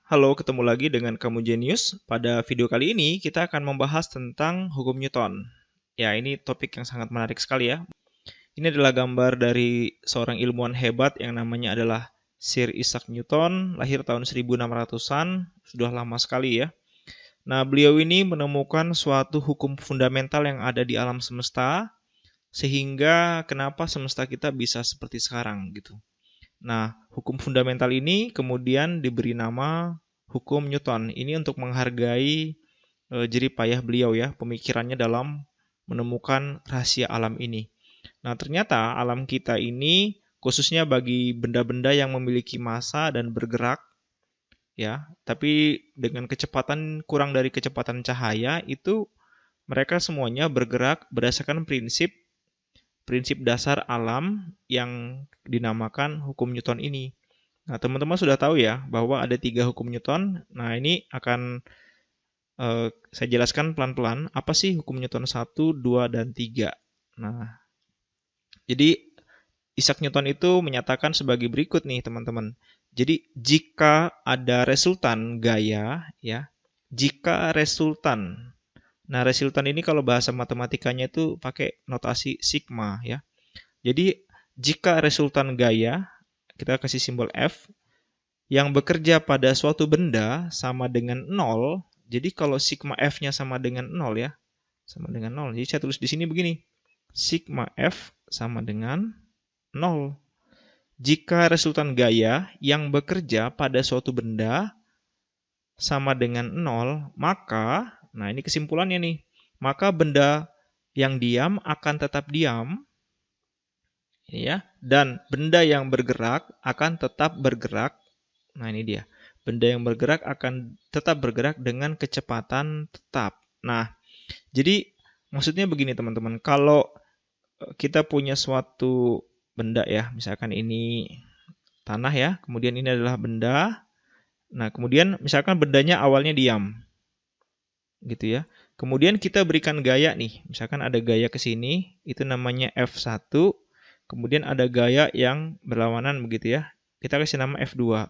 Halo, ketemu lagi dengan kamu Genius. Pada video kali ini kita akan membahas tentang hukum Newton. Ya, ini topik yang sangat menarik sekali ya. Ini adalah gambar dari seorang ilmuwan hebat yang namanya adalah Sir Isaac Newton, lahir tahun 1600-an, sudah lama sekali ya. Nah, beliau ini menemukan suatu hukum fundamental yang ada di alam semesta, sehingga kenapa semesta kita bisa seperti sekarang gitu. Nah, hukum fundamental ini kemudian diberi nama hukum Newton. Ini untuk menghargai jerih payah beliau ya, pemikirannya dalam menemukan rahasia alam ini. Nah, ternyata alam kita ini khususnya bagi benda-benda yang memiliki massa dan bergerak ya, tapi dengan kecepatan kurang dari kecepatan cahaya itu mereka semuanya bergerak berdasarkan prinsip dasar alam yang dinamakan hukum Newton ini. Nah, teman-teman sudah tahu ya bahwa ada 3 hukum Newton. Nah, ini akan saya jelaskan pelan-pelan. Apa sih hukum Newton 1, 2, dan 3? Nah, jadi Isaac Newton itu menyatakan sebagai berikut nih, teman-teman. Jadi, jika ada resultan gaya, ya, jika resultan. Nah, resultan ini kalau bahasa matematikanya itu pakai notasi sigma, ya. Jadi, jika resultan gaya, kita kasih simbol F, yang bekerja pada suatu benda sama dengan 0, jadi kalau sigma F-nya sama dengan 0 ya, sama dengan 0. Jadi saya tulis di sini begini, sigma F sama dengan 0. Jika resultan gaya yang bekerja pada suatu benda sama dengan 0, maka, nah ini kesimpulannya nih, maka benda yang diam akan tetap diam, ya, dan benda yang bergerak akan tetap bergerak. Nah, ini dia. Benda yang bergerak akan tetap bergerak dengan kecepatan tetap. Nah, jadi maksudnya begini teman-teman. Kalau kita punya suatu benda ya, misalkan ini tanah ya, kemudian ini adalah benda. Nah, kemudian misalkan bendanya awalnya diam. Gitu ya. Kemudian kita berikan gaya nih. Misalkan ada gaya ke sini, itu namanya F1. Kemudian ada gaya yang berlawanan begitu ya. Kita kasih nama F2.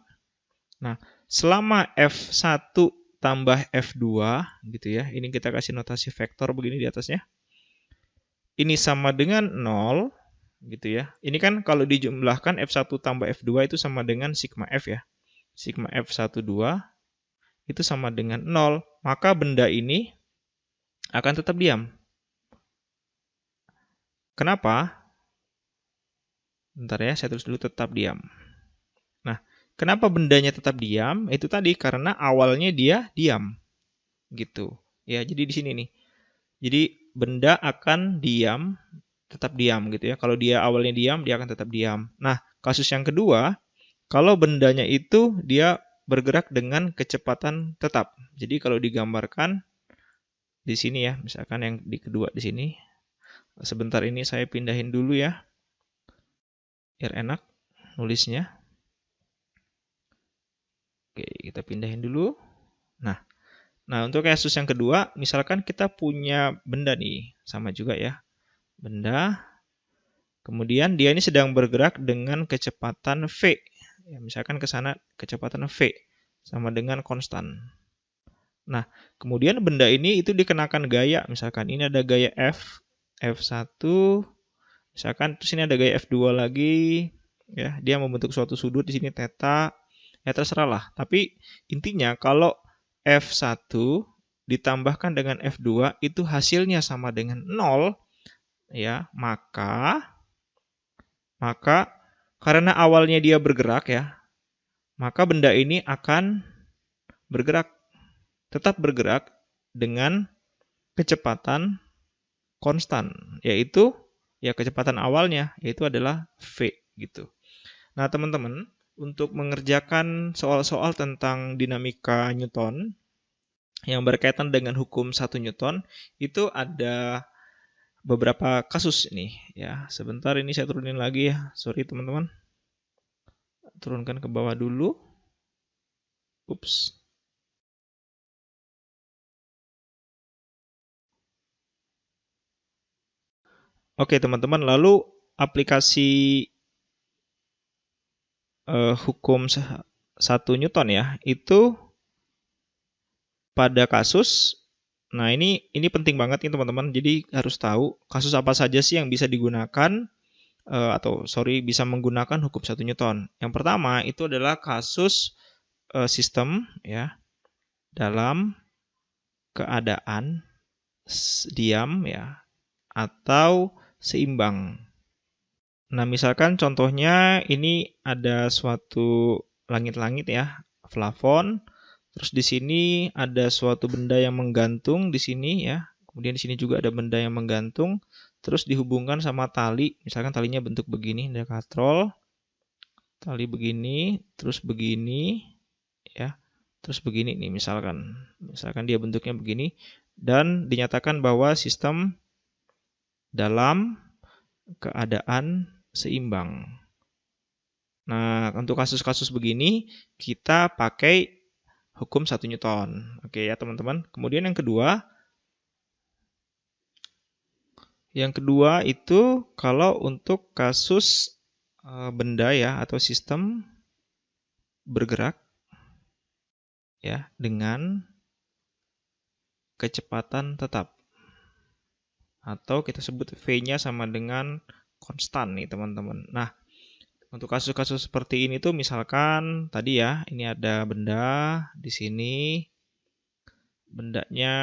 Nah, selama F1 tambah F2 gitu ya. Ini kita kasih notasi vektor begini di atasnya. Ini sama dengan 0 gitu ya. Ini kan kalau dijumlahkan F1 tambah F2 itu sama dengan sigma F ya. Sigma F12 itu sama dengan 0. Maka benda ini akan tetap diam. Kenapa? Bentar ya, saya tulis dulu tetap diam. Nah, kenapa bendanya tetap diam? Itu tadi karena awalnya dia diam. Gitu. Ya, jadi di sini nih. Jadi benda akan diam, tetap diam gitu ya. Kalau dia awalnya diam, dia akan tetap diam. Nah, kasus yang kedua, kalau bendanya itu dia bergerak dengan kecepatan tetap. Jadi kalau digambarkan di sini ya, misalkan yang di kedua di sini. Sebentar ini saya pindahin dulu ya. Biar enak nulisnya. Oke, kita pindahin dulu. Nah, untuk kasus yang kedua, misalkan kita punya benda nih, sama juga ya. Benda, kemudian dia ini sedang bergerak dengan kecepatan V. Ya, misalkan ke sana kecepatan V sama dengan konstan. Nah, kemudian benda ini itu dikenakan gaya, misalkan ini ada gaya F, F1, misalkan terus ini ada gaya F2 lagi, ya, dia membentuk suatu sudut di sini theta, ya terserah lah. Tapi intinya kalau F1 ditambahkan dengan F2 itu hasilnya sama dengan 0, ya, maka karena awalnya dia bergerak ya, maka benda ini akan bergerak, tetap bergerak dengan kecepatan konstan, yaitu ya kecepatan awalnya, yaitu adalah V gitu. Nah, teman-teman, untuk mengerjakan soal-soal tentang dinamika Newton yang berkaitan dengan hukum 1 Newton, itu ada beberapa kasus nih ya. Sebentar ini saya turunin lagi ya. Sorry teman-teman. Turunkan ke bawah dulu. Ups. Oke, teman-teman, lalu aplikasi hukum 1 Newton ya, itu pada kasus, nah ini penting banget nih teman-teman. Jadi harus tahu kasus apa saja sih yang bisa digunakan bisa menggunakan hukum 1 Newton. Yang pertama itu adalah kasus sistem ya dalam keadaan diam ya atau seimbang. Nah, misalkan contohnya ini ada suatu langit-langit ya, plafon. Terus di sini ada suatu benda yang menggantung di sini ya. Kemudian di sini juga ada benda yang menggantung. Terus dihubungkan sama tali. Misalkan talinya bentuk begini, ada katrol. Tali begini, terus begini ya. Terus begini nih misalkan. Misalkan dia bentuknya begini dan dinyatakan bahwa sistem dalam keadaan seimbang. Nah, untuk kasus-kasus begini kita pakai hukum 1 Newton. Oke ya teman-teman. Kemudian yang kedua itu kalau untuk kasus benda ya atau sistem bergerak ya dengan kecepatan tetap. Atau kita sebut V-nya sama dengan konstan nih teman-teman. Nah, untuk kasus-kasus seperti ini tuh misalkan tadi ya, ini ada benda di sini. Bendanya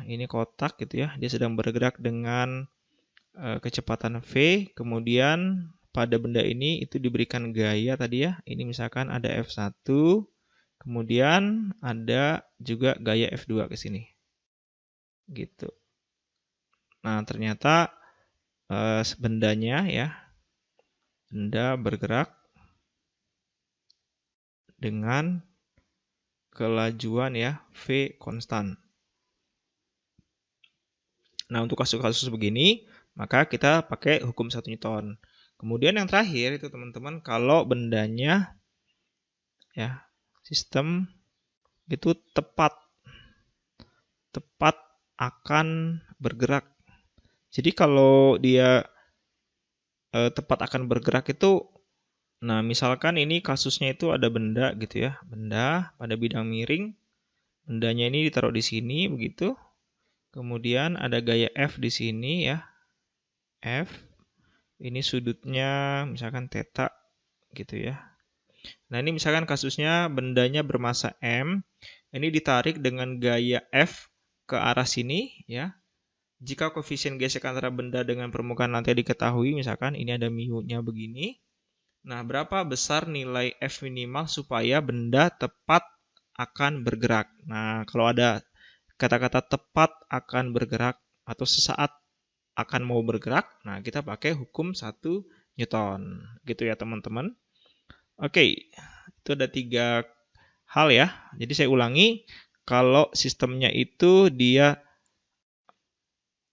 ini kotak gitu ya. Dia sedang bergerak dengan kecepatan V. Kemudian pada benda ini itu diberikan gaya tadi ya. Ini misalkan ada F1. Kemudian ada juga gaya F2 ke sini. Gitu. Nah, ternyata bendanya ya, benda bergerak dengan kelajuan ya, V konstan. Nah, untuk kasus-kasus begini, maka kita pakai hukum 1 Newton. Kemudian yang terakhir itu teman-teman, kalau bendanya ya, sistem itu tepat akan bergerak. Jadi kalau dia tepat akan bergerak itu, nah misalkan ini kasusnya itu ada benda gitu ya, benda pada bidang miring, bendanya ini ditaruh di sini begitu, kemudian ada gaya F di sini ya, F, ini sudutnya misalkan theta gitu ya. Nah ini misalkan kasusnya bendanya bermasa M, ini ditarik dengan gaya F ke arah sini ya. Jika koefisien gesek antara benda dengan permukaan lantai diketahui, misalkan ini ada mu-nya begini. Nah, berapa besar nilai F minimal supaya benda tepat akan bergerak? Nah, kalau ada kata-kata tepat akan bergerak atau sesaat akan mau bergerak, nah kita pakai hukum 1 Newton. Gitu ya teman-teman. Oke, itu ada 3 hal ya. Jadi saya ulangi, kalau sistemnya itu dia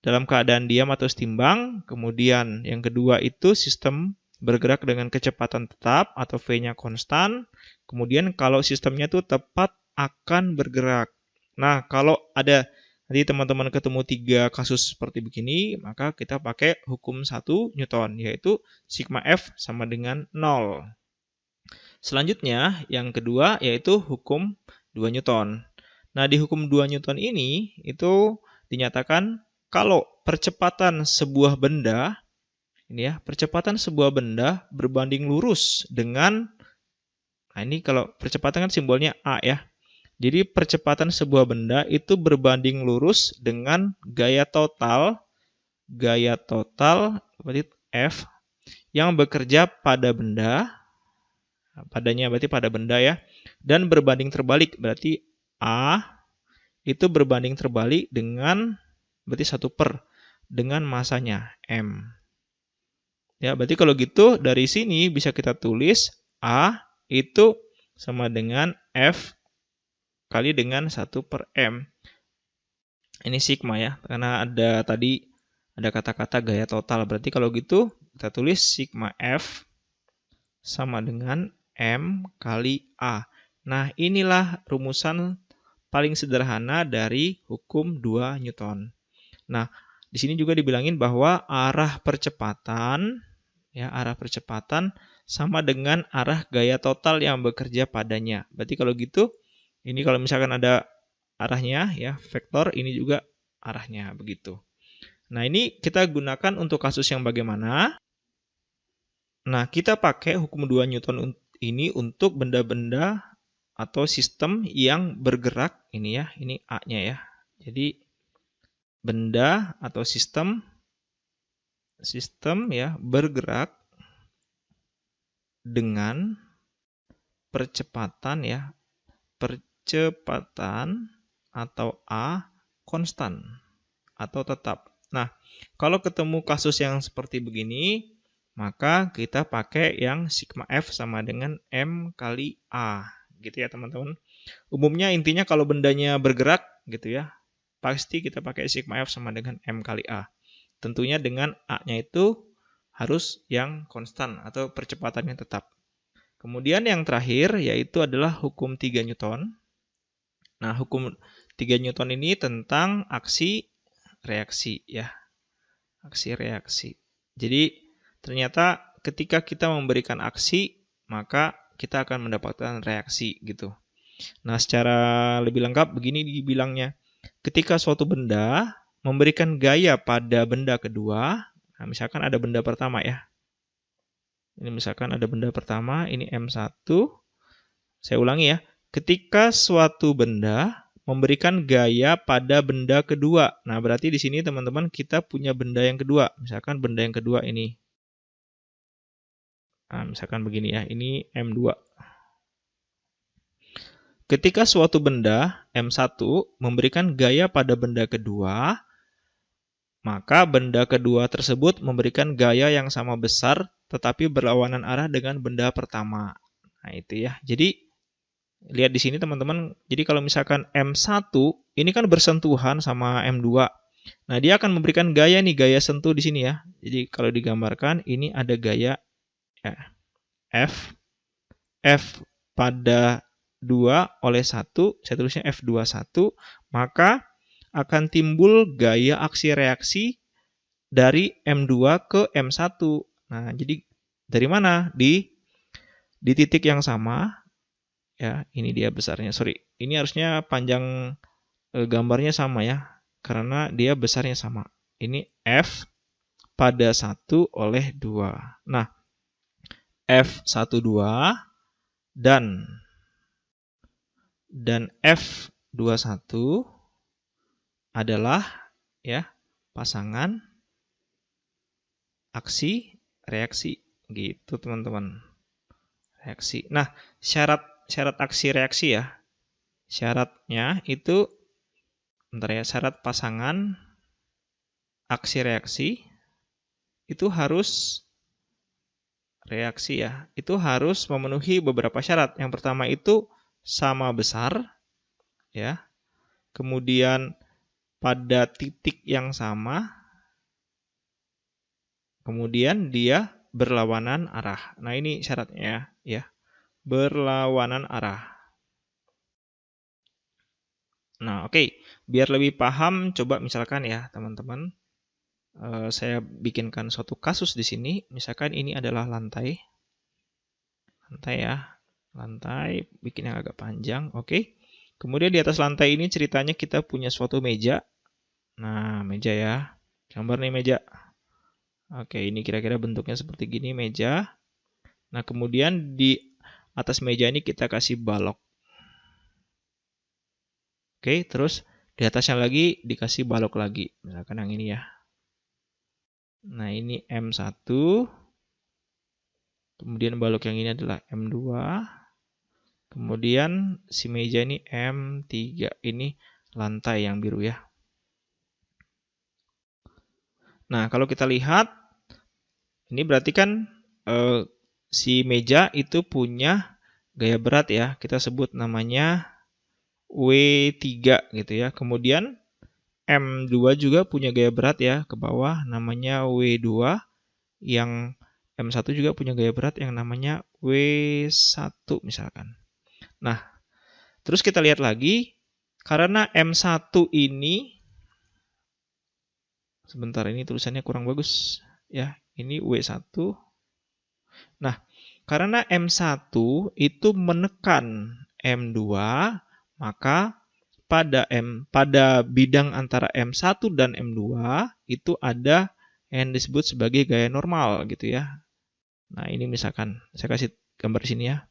dalam keadaan diam atau seimbang. Kemudian yang kedua itu sistem bergerak dengan kecepatan tetap atau V-nya konstan. Kemudian kalau sistemnya itu tepat akan bergerak. Nah, kalau ada nanti teman-teman ketemu 3 kasus seperti begini, maka kita pakai hukum 1 Newton, yaitu sigma F sama dengan 0. Selanjutnya, yang kedua yaitu hukum 2 Newton. Nah, di hukum 2 Newton ini itu dinyatakan kalau percepatan sebuah benda, ini ya, percepatan sebuah benda berbanding lurus dengan, nah ini kalau percepatan kan simbolnya A ya. Jadi percepatan sebuah benda itu berbanding lurus dengan gaya total berarti F yang bekerja pada benda, padanya berarti pada benda ya, dan berbanding terbalik berarti A itu berbanding terbalik dengan berarti 1 per dengan masanya M. Ya, berarti kalau gitu dari sini bisa kita tulis A itu sama dengan F kali dengan 1 per M. Ini sigma ya, karena ada tadi ada kata-kata gaya total. Berarti kalau gitu kita tulis sigma F sama dengan M kali A. Nah, inilah rumusan paling sederhana dari hukum 2 Newton. Nah, di sini juga dibilangin bahwa arah percepatan sama dengan arah gaya total yang bekerja padanya. Berarti kalau gitu, ini kalau misalkan ada arahnya ya, vektor ini juga arahnya begitu. Nah, ini kita gunakan untuk kasus yang bagaimana? Nah, kita pakai hukum 2 Newton ini untuk benda-benda atau sistem yang bergerak ini ya, ini A-nya ya. Jadi benda atau sistem ya bergerak dengan percepatan ya, percepatan atau A konstan atau tetap. Nah, kalau ketemu kasus yang seperti begini, maka kita pakai yang sigma F sama dengan M kali A. Gitu ya teman-teman. Umumnya intinya kalau bendanya bergerak gitu ya, pasti kita pakai sigma F sama dengan M kali A. Tentunya dengan A-nya itu harus yang konstan atau percepatannya tetap. Kemudian yang terakhir yaitu adalah hukum 3 Newton. Nah, hukum 3 Newton ini tentang aksi reaksi ya. Aksi reaksi. Jadi ternyata ketika kita memberikan aksi, maka kita akan mendapatkan reaksi gitu. Nah, secara lebih lengkap begini dibilangnya. Ketika suatu benda memberikan gaya pada benda kedua, nah misalkan ada benda pertama ya. Ini misalkan ada benda pertama, ini M1. Saya ulangi ya. Ketika suatu benda memberikan gaya pada benda kedua. Nah, berarti di sini teman-teman kita punya benda yang kedua. Misalkan benda yang kedua ini. Nah, misalkan begini ya, ini M2. Ketika suatu benda M1 memberikan gaya pada benda kedua, maka benda kedua tersebut memberikan gaya yang sama besar tetapi berlawanan arah dengan benda pertama. Nah, itu ya. Jadi lihat di sini teman-teman. Jadi kalau misalkan M1 ini kan bersentuhan sama M2. Nah, dia akan memberikan gaya nih, gaya sentuh di sini ya. Jadi kalau digambarkan ini ada gaya ya, F pada 2 oleh 1, saya tulisnya F21, maka akan timbul gaya aksi reaksi dari M2 ke M1. Nah, jadi dari mana? Di titik yang sama. Ya, ini dia besarnya. Sorry, ini harusnya panjang gambarnya sama ya. Karena dia besarnya sama. Ini F pada 1 oleh 2. Nah, F12 dan F21 adalah ya pasangan aksi reaksi gitu teman-teman. Reaksi. Nah, syarat aksi reaksi ya. Syaratnya itu bentar ya, syarat pasangan aksi reaksi itu harus reaksi ya. Itu harus memenuhi beberapa syarat. Yang pertama itu sama besar ya. Kemudian pada titik yang sama, kemudian dia berlawanan arah. Nah, ini syaratnya ya. Berlawanan arah. Nah, oke. Biar lebih paham, coba misalkan ya, teman-teman. Saya bikinkan suatu kasus di sini. Misalkan ini adalah lantai. Lantai ya. Lantai, bikin yang agak panjang. Oke. Kemudian di atas lantai ini ceritanya kita punya suatu meja. Nah, meja ya. Gambar nih meja. Oke, ini kira-kira bentuknya seperti gini meja. Nah, kemudian di atas meja ini kita kasih balok. Oke, terus di atasnya lagi dikasih balok lagi. Misalkan yang ini ya. Nah, ini M1. Kemudian balok yang ini adalah M2. Kemudian si meja ini M3. Ini lantai yang biru ya. Nah, kalau kita lihat, ini berarti kan si meja itu punya gaya berat ya. Kita sebut namanya W3 gitu ya. Kemudian M2 juga punya gaya berat ya ke bawah namanya W2. Yang M1 juga punya gaya berat yang namanya W1 misalkan. Nah, terus kita lihat lagi. Karena M1 ini, sebentar ini tulisannya kurang bagus ya. Ini W1. Nah, karena M1 itu menekan M2, maka pada bidang antara M1 dan M2 itu ada yang disebut sebagai gaya normal gitu ya. Nah, ini misalkan saya kasih gambar di sini ya.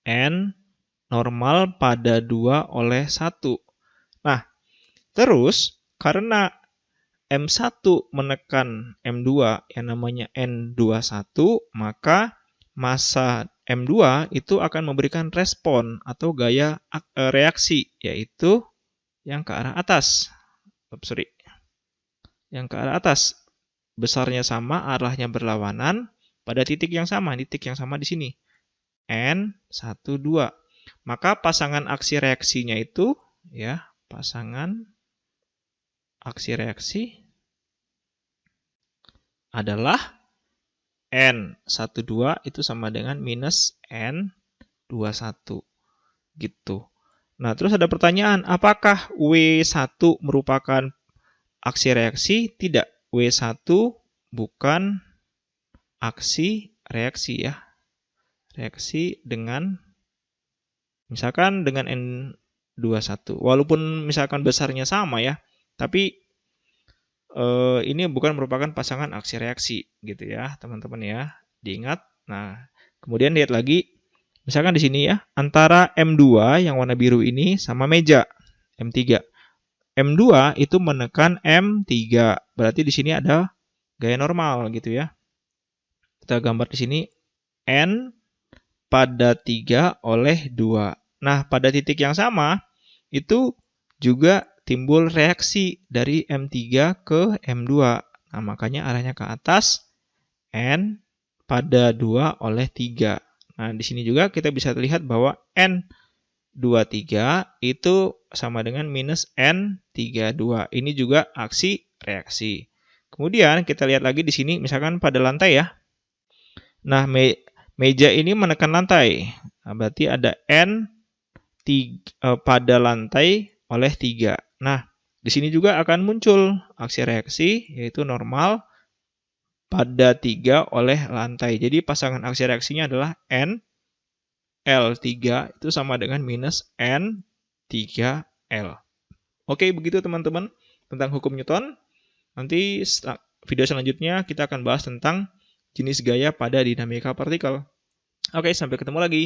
N normal pada 2 oleh 1. Nah, terus karena M1 menekan M2 yang namanya N21, maka massa M2 itu akan memberikan respon atau gaya reaksi, yaitu yang ke arah atas. Yang ke arah atas. Besarnya sama, arahnya berlawanan, pada titik yang sama di sini. N12. Maka pasangan aksi reaksinya itu, ya, pasangan aksi reaksi adalah N12 itu sama dengan minus N21. Gitu. Nah, terus ada pertanyaan, apakah W1 merupakan aksi reaksi? Tidak. W1 bukan aksi reaksi ya. Reaksi dengan, misalkan dengan N21. Walaupun misalkan besarnya sama ya, tapi ini bukan merupakan pasangan aksi reaksi gitu ya, teman-teman ya. Diingat. Nah, kemudian lihat lagi, misalkan di sini ya, antara M2 yang warna biru ini sama meja M3. M2 itu menekan M3. Berarti di sini ada gaya normal gitu ya. Kita gambar di sini N pada 3 oleh 2. Nah, pada titik yang sama itu juga timbul reaksi dari M3 ke M2. Nah, makanya arahnya ke atas, N pada 2 oleh 3. Nah, di sini juga kita bisa lihat bahwa N23 itu sama dengan minus N32. Ini juga aksi reaksi. Kemudian kita lihat lagi di sini, misalkan pada lantai ya. Nah, meja ini menekan lantai. Nah, berarti ada N pada lantai oleh 3. Nah, di sini juga akan muncul aksi reaksi, yaitu normal pada 3 oleh lantai. Jadi pasangan aksi reaksinya adalah L3 itu sama dengan minus N3L. Oke, begitu teman-teman tentang hukum Newton. Nanti video selanjutnya kita akan bahas tentang jenis gaya pada dinamika partikel. Oke, sampai ketemu lagi.